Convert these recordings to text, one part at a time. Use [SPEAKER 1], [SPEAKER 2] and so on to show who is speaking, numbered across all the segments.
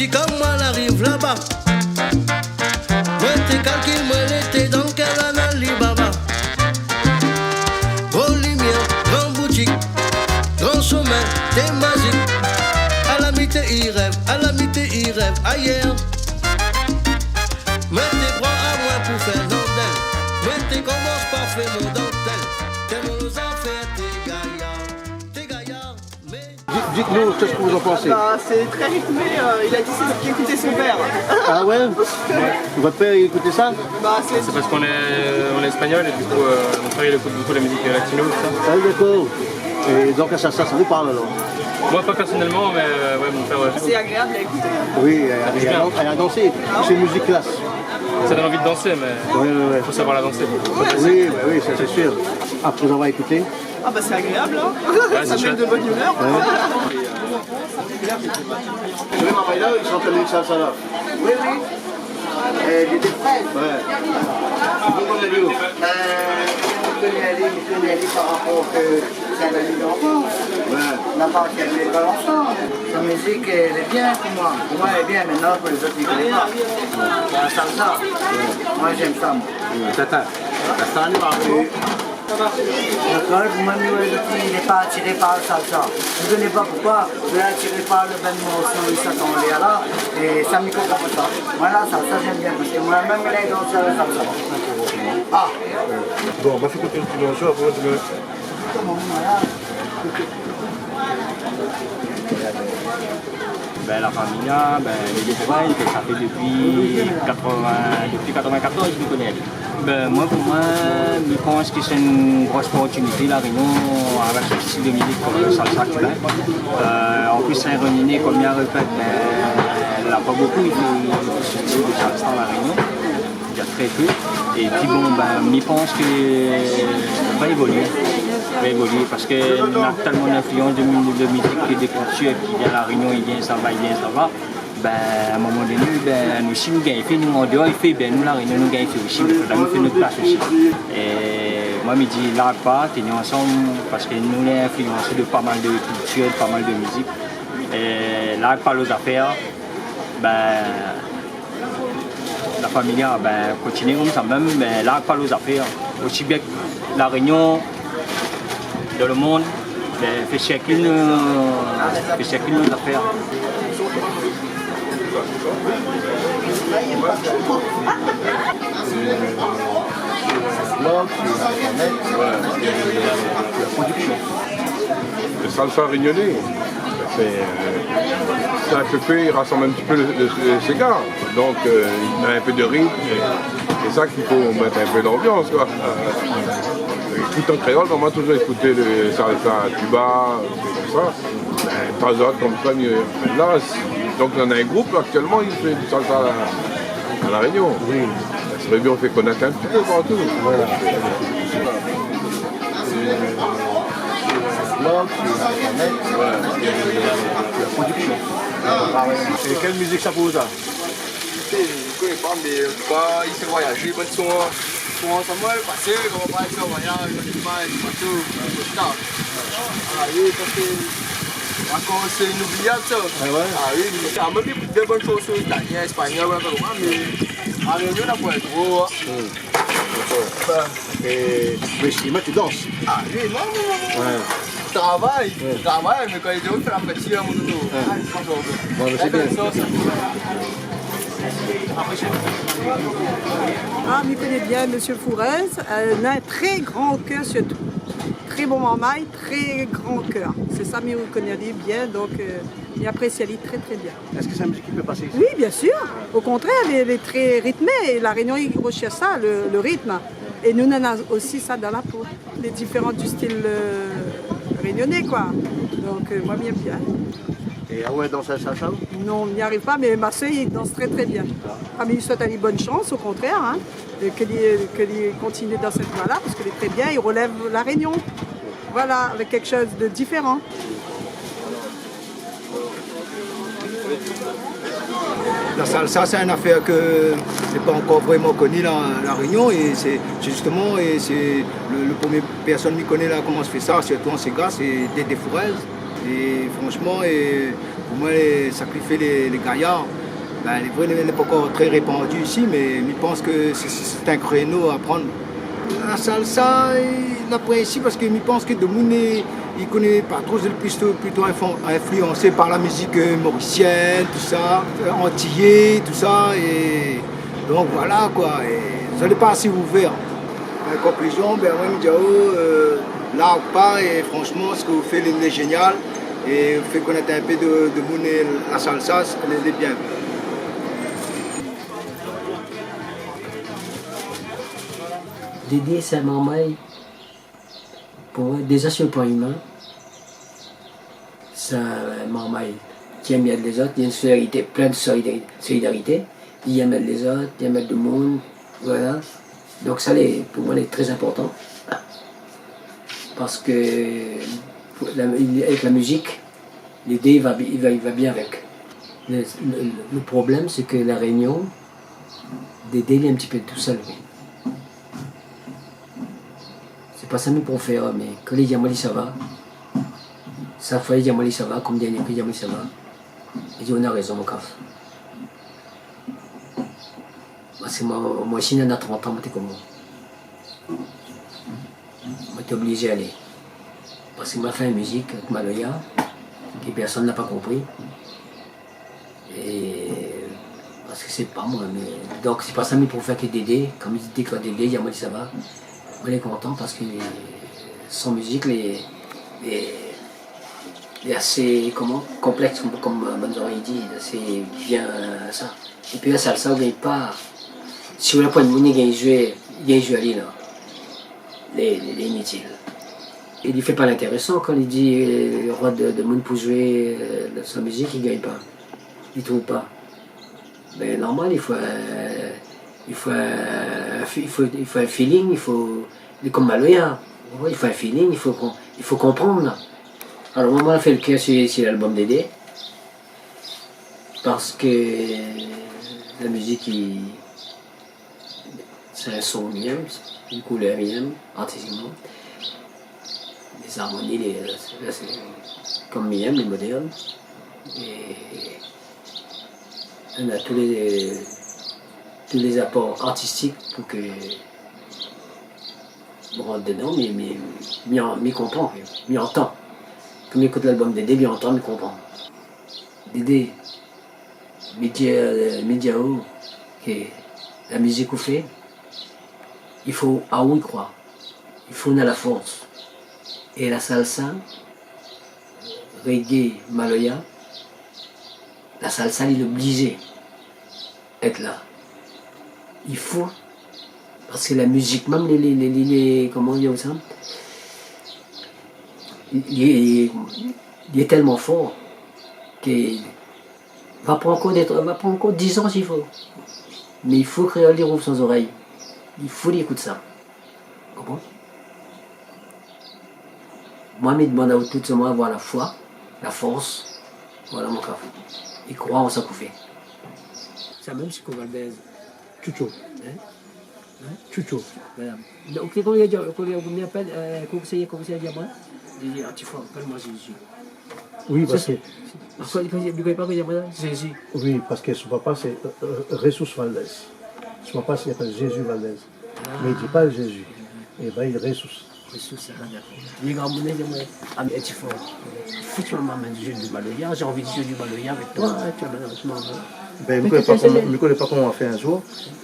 [SPEAKER 1] dit comme moi, elle arrive là-bas. Moi, t'es calqué, moi, l'été dans quelle année, baba. Gros lumière, grand boutique, grand sommet, t'es magique. À la mi-té, il rêve, à la mi-té, il rêve ailleurs. Mets tes bras à moi pour faire l'andelle. Mets tes commences par faire mon dentelle. T'es mon affaires, t'es gaillard, mais...
[SPEAKER 2] Dites-nous ce que vous en pensez.
[SPEAKER 3] Bah, c'est très rythmé, il a dit c'est écouter son père.
[SPEAKER 2] Ah ouais, Votre père écoutait ça?
[SPEAKER 3] Bah,
[SPEAKER 4] C'est parce qu'on est espagnol et du coup mon frère il écoute beaucoup la musique latino tout ça.
[SPEAKER 2] Ah d'accord. Et donc ça vous parle alors?
[SPEAKER 4] Moi pas personnellement mais ouais mon frère ouais.
[SPEAKER 3] c'est agréable à écouter.
[SPEAKER 2] Oui, elle a dansé. C'est une musique classe.
[SPEAKER 4] Ça donne envie de danser mais
[SPEAKER 2] Oui.
[SPEAKER 4] faut savoir la danser.
[SPEAKER 2] Oui, ça c'est sûr. Après avoir écouté.
[SPEAKER 3] Ah bah c'est agréable, hein.
[SPEAKER 4] Ouais,
[SPEAKER 3] Ça met de bonne humeur.
[SPEAKER 2] Oui, maman, là, ils sont en train de ça là. Oui. Il était prêt. Ouais. Vous connaissez où?
[SPEAKER 5] Je connais aller par rapport que c'est un ami d'enfance.
[SPEAKER 2] Ouais.
[SPEAKER 5] On a pas qu'elle n'est pas ensemble. Sa musique, elle est bien pour moi. Pour moi, elle est bien. Maintenant, pour les autres, ils ne connaissent pas. Il y a un salsa. Moi, j'aime ça, moi.
[SPEAKER 2] Tata. Ça va.
[SPEAKER 5] D'accord, moi, il n'est pas attiré par le salsa. Je ne connais pas pourquoi. Je suis attiré par le vêtement aussi, ça tombe là. Et ça me comprend pas ça. Voilà, ça j'aime bien. Parce que moi-même, il est dans le salsa. Ah.
[SPEAKER 2] Bon, on va faire écouter une petite chose après on va
[SPEAKER 6] Ben, la Familia, les détails, ça fait depuis 1994 que je connais. Ben, moi, pour moi, je pense que c'est une grosse opportunité, la Réunion, avec ce style de musique comme le salsa cubain. En plus, c'est un Réunionnais, comme il y a répète, elle n'a pas beaucoup, il fait ce style de salsa dans la Réunion. Il y a très peu. Et puis bon, je pense que ça va évoluer. Parce qu'il y a tellement d'influence de musique et de culture qui vient à la Réunion, il vient, ça va. À un moment donné, nous aussi nous gagnons, nous en dehors, il fait, nous la Réunion, nous gagnons aussi, nous fait notre place aussi. Et moi, je me dis, là, pas, tenons ensemble, parce que nous, on est influencés de pas mal de culture, de pas mal de musique. Et là, par les affaires, la famille continue comme ça même, mais là, pas les affaires. Aussi bien que la Réunion, dans le monde, fait chacune nos affaires.
[SPEAKER 7] Le salsa réunionnais, c'est un peu fait, il rassemble un petit peu les gars. Donc il met un peu de rythme. C'est ça qu'il faut mettre un peu d'ambiance. Tout en créole, on m'a toujours écouté le salsa Cuba, tout ça. De temps en temps, comme ça, mieux. Là, donc on a un groupe actuellement, il fait du salsa à la Réunion. Oui. Ça serait bien, on fait connaître un petit peu partout. Voilà.
[SPEAKER 2] Et quelle musique ça vous a?
[SPEAKER 8] Je ne connais pas, mais en tout cas, il fait voyager, bonne son. Pour ensemble, passer, on va parler de voyage, du bateau, oui, parce que encore c'est inoubliable ça.
[SPEAKER 2] Ah ouais?
[SPEAKER 8] Ah oui, mais on m'a dit de bonnes choses sur l'italien, espagnol, mais à Réunion, on a pas trop.
[SPEAKER 2] Et mais tu danses?
[SPEAKER 8] Ah oui, non. Travail, mais quand il dit, on fait la petite, on dit,
[SPEAKER 2] Bon, c'est bien.
[SPEAKER 3] Ah, il connaît bien M. Fourez, il a un très grand cœur surtout. Très bon mamaille, très grand cœur. C'est ça, mais on connaît bien, donc il apprécie très très bien.
[SPEAKER 2] Est-ce que c'est la musique qui peut passer ici?
[SPEAKER 3] Oui, bien sûr. Au contraire, elle est très rythmée. La Réunion, il recherche ça, le rythme. Et nous, on a aussi ça dans la peau. Les différents du style réunionnais, quoi. Donc, moi, j'aime bien.
[SPEAKER 2] Et ah ouais, dans ça?
[SPEAKER 3] Non, on n'y arrive pas, mais ma soeur, il danse très très bien. Ah, mais il souhaite une bonne chance, au contraire, hein, qu'il continue dans cette voie-là, parce qu'il est très bien, il relève la Réunion. Voilà, avec quelque chose de différent.
[SPEAKER 8] La salsa, c'est une affaire que n'est pas encore vraiment connue dans la Réunion et c'est justement le premier personne qui connaît là comment se fait ça, surtout en Ségas, c'est Dédé Fourez. Et franchement, pour moi, sacrifier les gaillards, ben, les vrais n'est pas encore très répandu ici, mais je pense que c'est un créneau à prendre. La salsa, il apprécie parce que je pense que de monde, il connaît pas trop, il est plutôt influencé par la musique mauricienne, tout ça, antillais, tout ça, et donc voilà quoi, et vous n'allez pas assez ouvert. En conclusion, ben ouais, Diao, là ou pas, et franchement, ce que vous faites est génial, et vous faites connaître un peu de monde la salsa, elle est bien.
[SPEAKER 9] Dédé, c'est un marmaille, pour moi, déjà sur le point humain, c'est un marmaille qui aime bien les autres, il y a une solidarité, plein de solidarité, il aime les autres, il aime le monde, voilà. Donc ça, pour moi, c'est très important, parce que avec la musique, l'idée il va bien avec. Le problème, c'est que la réunion, Dédé, il est un petit peu tout seul, oui. Pas ça mais pour faire, mais que les Yamali ça va. Ça fait les Yamali ça va, comme dernier que les Yamali ça va. Et dit on a raison mon caf. Parce que moi si on a 30 ans, j'étais comme moi. J'étais obligé d'aller. Parce que m'a fait une musique avec Maloya, que personne n'a pas compris. Et parce que c'est pas moi, mais. Donc c'est pas ça mais pour faire que Dédé, comme il dit que Dédé, Yamali ça va. On est content parce que son musique est assez complexe, comme Manzori dit, c'est bien ça. Et puis la salsa, vous pas. Si vous n'avez pas de monnaie, il y a un jeu à l'île, les inutiles. Il ne fait pas l'intéressant quand il dit le roi de monde pour jouer sa musique, il ne gagne pas. Il ne trouve pas. Mais normal, il faut un feeling, comme Maloya, il faut un feeling, il faut comprendre. Alors moi, on a fait le cœur sur l'album Dédé, parce que la musique, c'est un son mien, une couleur mien, artistiquement. Les harmonies, c'est comme mien, les modernes. Et on a tous les apports artistiques pour que je rentre dedans, mais comprend, mais entend. Comme écoute l'album Dédé, il entend, mais comprend. Dédé, Médiao, que la musique qu'on fait, il faut à où y croire. Il faut on a la force. Et la salsa, reggae, Maloya, la salsa, il est obligé d'être là. Il faut, parce que la musique, même comment dire ça, il est tellement fort qu'il va prendre encore 10 ans s'il faut. Mais il faut créer les roues sans oreilles. Il faut écouter ça. Bon? Moi, je demande à tout le monde d'avoir la foi, la force. Voilà mon cas. Et croire en ça qu'on fait. Ça même si qu'on va le baiser. Chucho. Chucho. Voilà. Donc, quand il y a combien d'appels, conseiller à diamant, il dit, tu vois, appelle-moi Jésus.
[SPEAKER 10] Oui, parce que.
[SPEAKER 9] Pourquoi il ne connaît pas que Jésus?
[SPEAKER 10] Oui, parce que son papa c'est Jesus Valdez. Son papa s'appelle Jésus Valdez. Mais il ne dit pas Jésus. Et bien il est Jesus.
[SPEAKER 9] Jesus, c'est d'accord. Il est grand monnaie, ah mais tu fort. Si tu m'amènes du jeu du Maloya, j'ai envie de jouer du Maloya avec toi, tu m'amènes.
[SPEAKER 10] Ben, je ne connais pas comment on fait un jour.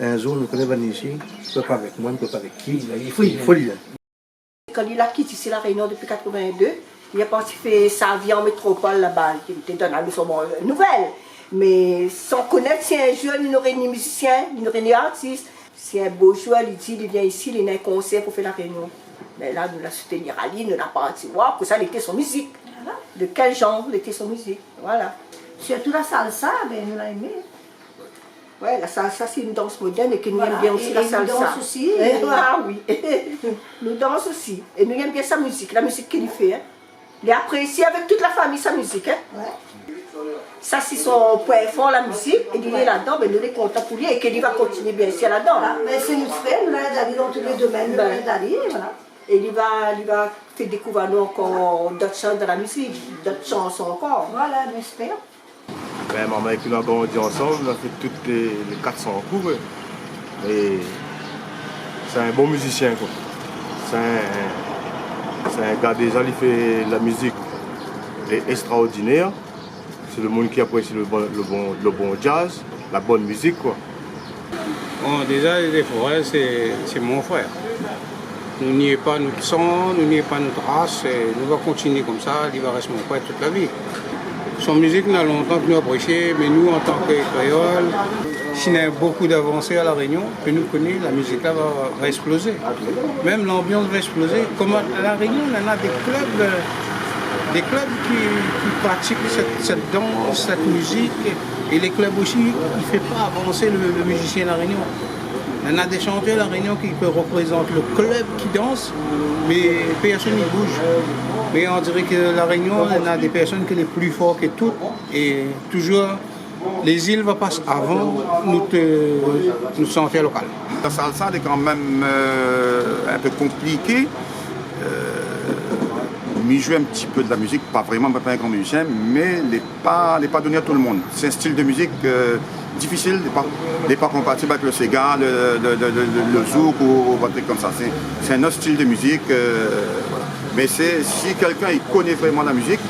[SPEAKER 10] Un jour, je connais venir ici. Je ne peux pas avec moi, je ne peux pas avec qui. Il faut l'y aller.
[SPEAKER 11] Quand il a quitté ici la Réunion depuis 82, il a parti faire sa vie en métropole là-bas. Il était dans la nouvelle. Mais sans connaître, si un jeune, il n'aurait ni musicien, il n'aurait ni artiste. Si un beau joueur, il dit, il vient ici, il a un concert pour faire la Réunion. Mais là, nous l'a soutenir à l'île, nous l'a parti voir, que ça, il était son musique. De quel genre il était son musique. Voilà.
[SPEAKER 12] Surtout la salsa, ben, nous l'a aimé.
[SPEAKER 11] Oui, la salsa, c'est une danse moderne et que nous aimons bien aussi la salsa.
[SPEAKER 12] Nous dansons aussi.
[SPEAKER 11] Ah oui, nous dansons aussi. Et nous aimons bien sa musique, la musique qu'il fait. Hein. Il apprécie avec toute la famille sa musique. Hein. Ouais. Ça, c'est son point fort, la musique. Et il est là-dedans, ben, nous sommes contents pour lui et qu'il va continuer bien ici là-dedans.
[SPEAKER 12] Voilà. Mais c'est notre frère, nous l'avons d'aller dans tous les domaines, nous l'avons d'aller, voilà.
[SPEAKER 11] Et il va faire découvrir nous encore d'autres chants de la musique, d'autres chansons encore.
[SPEAKER 12] Voilà, j'espère.
[SPEAKER 2] Ben, maman et puis on a grandi ensemble, on a fait toutes les 400 en cours. Et c'est un bon musicien, quoi. C'est un gars déjà, il fait la musique extraordinaire. C'est le monde qui apprécie le bon jazz, la bonne musique, quoi.
[SPEAKER 13] Bon, déjà, les forêts, c'est mon frère. Nous n'y est pas notre sang, nous n'y est pas notre race, et nous allons continuer comme ça, il va rester mon frère toute la vie. Son musique, nous a longtemps que nous apprécié, mais nous, en tant que créoles, s'il y a beaucoup d'avancées à La Réunion, que nous connaissons, la musique là va exploser. Même l'ambiance va exploser. Comme à La Réunion, on a des clubs qui pratiquent cette danse, cette musique, et les clubs aussi, ils ne font pas avancer le musicien de La Réunion. On a des chanteurs à La Réunion qui peuvent représenter le club qui danse, mais personne n'y bouge. Mais on dirait que La Réunion, on a des personnes qui sont les plus fortes que toutes, et toujours les îles vont passer avant nous sentir local.
[SPEAKER 14] La salsa est quand même un peu compliqué. M'y joue un petit peu de la musique, pas vraiment, pas un grand musicien, mais il n'est pas donné à tout le monde. C'est un style de musique difficile, n'est pas compatible avec le Sega, le zouk ou un truc comme ça. C'est un autre style de musique. Voilà. Mais si quelqu'un connaît vraiment la musique,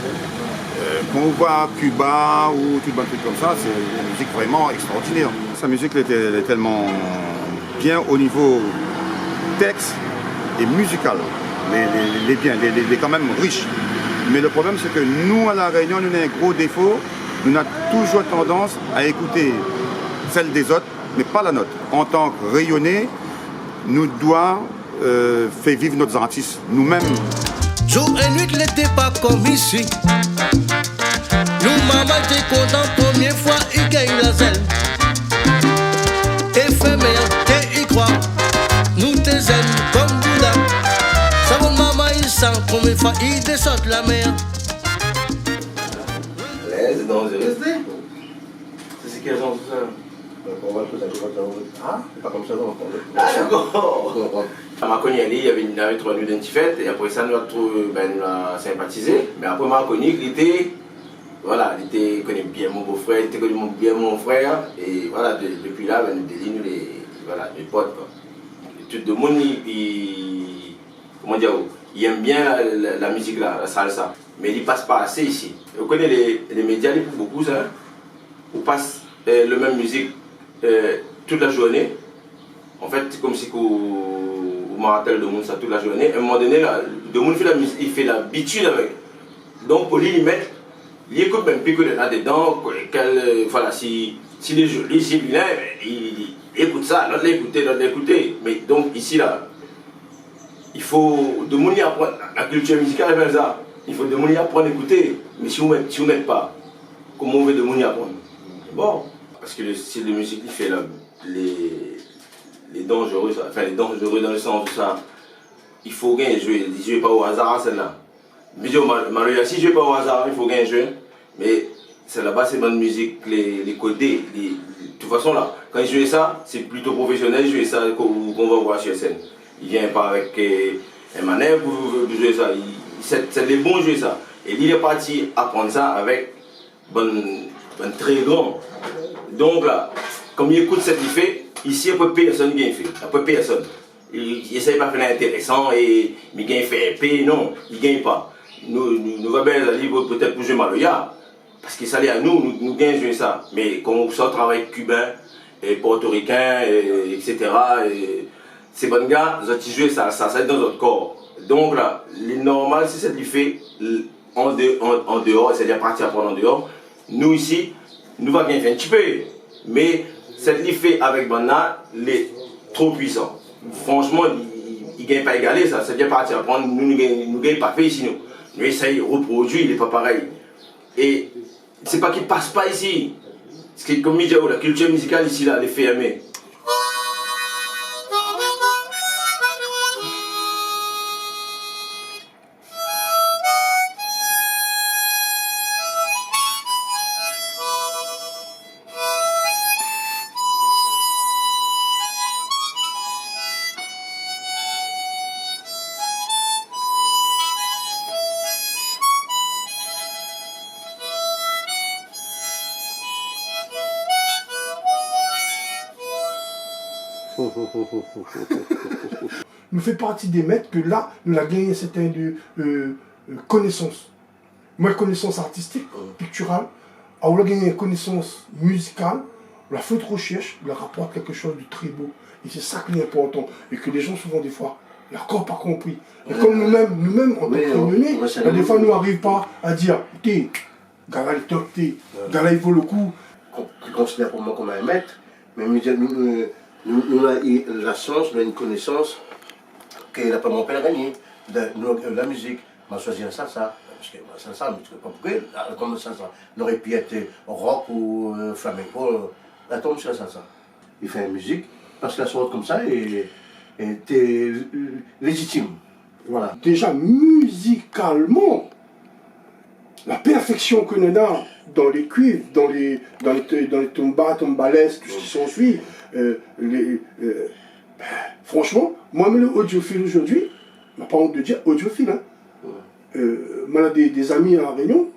[SPEAKER 14] quand on voit Cuba ou tout un truc comme ça, c'est une musique vraiment extraordinaire. Sa musique est tellement bien au niveau texte et musical. Les biens, les quand même riches. Mais le problème, c'est que nous, à La Réunion, nous avons un gros défaut. Nous avons toujours tendance à écouter celle des autres, mais pas la nôtre. En tant que rayonnés, nous devons faire vivre nos artistes nous-mêmes.
[SPEAKER 1] Jour et nuit, n'était pas comme ici. Nous, maman, t'es content, première fois, il gagne la zèle. Éphémère, t'es y crois. Nous t'aimons comme Bouddha. Savon maman, il sent combien de fois il descend la mer.
[SPEAKER 15] C'est dangereux. C'est ce qu'ils ont tout ça.
[SPEAKER 2] On va le poser ah, c'est pas comme ça, non.
[SPEAKER 15] Ah, d'accord. À Marconi, il y avait trois nuits d'antifête, et après ça, nous avons sympathisé. Mais après Marconi, il était connu bien mon beau-frère, il était connu bien mon frère. Et voilà, depuis là, nous délignons les potes. Quoi. Et tout le monde, il aime bien la musique là, la salsa. Mais il ne passe pas assez ici. Vous connaissez les médias, ils font beaucoup ça. On passe la même musique toute la journée. En fait, c'est comme si vous m'appelez de monde ça toute la journée. À un moment donné, le monde fait la musique, il fait l'habitude avec. Donc pour lui, il écoute même plus que là-dedans. Voilà, si il est joli, si il est vilain, il écoute ça, l'autre l'écouter. Mais donc ici là, il faut de monde apprendre. La culture musicale est comme ça. Il faut de monde apprendre à écouter. Mais si vous ne mettez pas, comment on veut de monde apprendre? Bon, parce que le style de musique, il fait les dangereux, enfin les dangereux dans le sens où ça, il faut bien jouer. Il ne joue pas au hasard celle-là. Mais Maria, si je ne joue pas au hasard, il faut bien jouer. Mais c'est là-bas, c'est bonne musique, les côtés. De toute façon, là, quand il joue ça, c'est plutôt professionnel, il joue ça qu'on va voir sur scène. Il vient pas avec un manège pour jouer ça. C'est les bons jouer ça. Et il est parti apprendre ça avec un très grand. Donc là, comme il écoute cette fait, ici, il n'y a pas personne qui fait. Il n'y a pas personne. Il n'essaie pas de faire intéressant et il gagne fait épée. Non, il ne gagne pas. Nous va bien aller peut-être pour jouer Maloya. Parce que ça allait à nous gagnons jouer ça. Mais quand on sort travail cubain et portoricain, etc., ces bons gars, ils jouent ça est dans notre corps. Donc là, le normal, c'est cette fait en dehors, c'est-à-dire partir apprendre en dehors. Nous ici, nous va gagner un petit peu. Mais cette fait avec Bana, il est trop puissant. Franchement, il ne gagne pas égalé ça. C'est-à-dire partir apprendre, nous ne gagnons pas fait ici. Nous essayons de reproduire, il n'est pas pareil. Et c'est pas qu'il ne passe pas ici. Parce que comme je dis, la culture musicale ici, là, elle est fermée.
[SPEAKER 10] Nous fait partie des maîtres que là, nous avons gagné certaines connaissances. Moi, connaissance artistique, picturale, on a gagné une connaissance musicale, on a fait de recherche, on rapporte quelque chose de très beau. Et c'est ça qui est important. Et que les gens, souvent, des fois, n'ont encore pas compris. Et comme nous-mêmes, en tant que des fois, nous n'arrivons pas à dire, écoutez, Gala est top, Gala il vaut le coup.
[SPEAKER 16] Je considère pour moi comme un maître, mais nous avons la chance, nous avons une connaissance qu'il n'a pas mon père gagné. La musique, on a choisi un salsa. Parce que salsa, je ne sais pas pourquoi, comme salsa, il aurait pu être rock ou flamenco. Attends, monsieur salsa. Il fait une musique, parce que la sorte comme ça était légitime. Voilà.
[SPEAKER 10] Déjà, musicalement, la perfection que nous avons dans les cuivres, dans les tumbas, tombales, tout ce qui s'ensuit, franchement, moi, le audiophile aujourd'hui, je n'ai pas honte de dire audiophile, hein. Moi, j'ai des amis à La Réunion,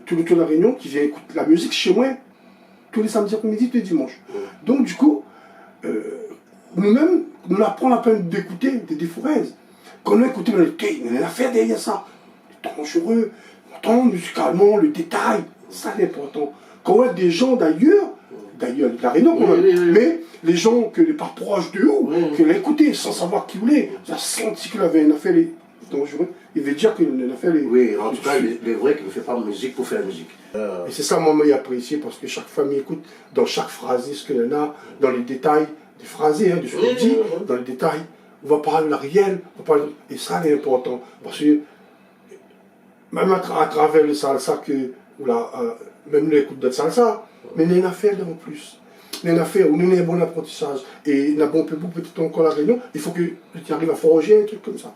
[SPEAKER 10] tout le tour de La Réunion, qui viennent écouter la musique chez moi, tous les samedis après-midi, tous les dimanches. Donc, du coup, nous-mêmes, nous apprenons la peine d'écouter des forêts. Quand on a écouté, on a une affaire derrière ça. Les dangereux, on entend musicalement le détail, ça c'est important. Quand on a des gens d'ailleurs, de La Réunion, mais les gens que les pas proches de où, qui l'ont écouté sans savoir qui voulait, ils ont senti qu'il avait une affaire dangereuse. Il veut dire qu'il a fait les...
[SPEAKER 16] Oui, en tout cas, il est vrai qu'il ne fait pas musique pour faire musique.
[SPEAKER 10] Et c'est ça, moi, j'ai apprécié, parce que chaque famille écoute dans chaque phrase ce qu'il y en a, dans les détails des phrases, hein, de ce qu'on dit, dans les détails. On va parler de la réelle, et ça, c'est important. Parce que même à travers le salsa, même l'écoute de salsa, mais il y a une affaire en plus. Il y a une affaire où il y a un bon apprentissage. Et il y a un bon peu peut-être encore La Réunion, il faut que tu arrives à forger un truc comme ça.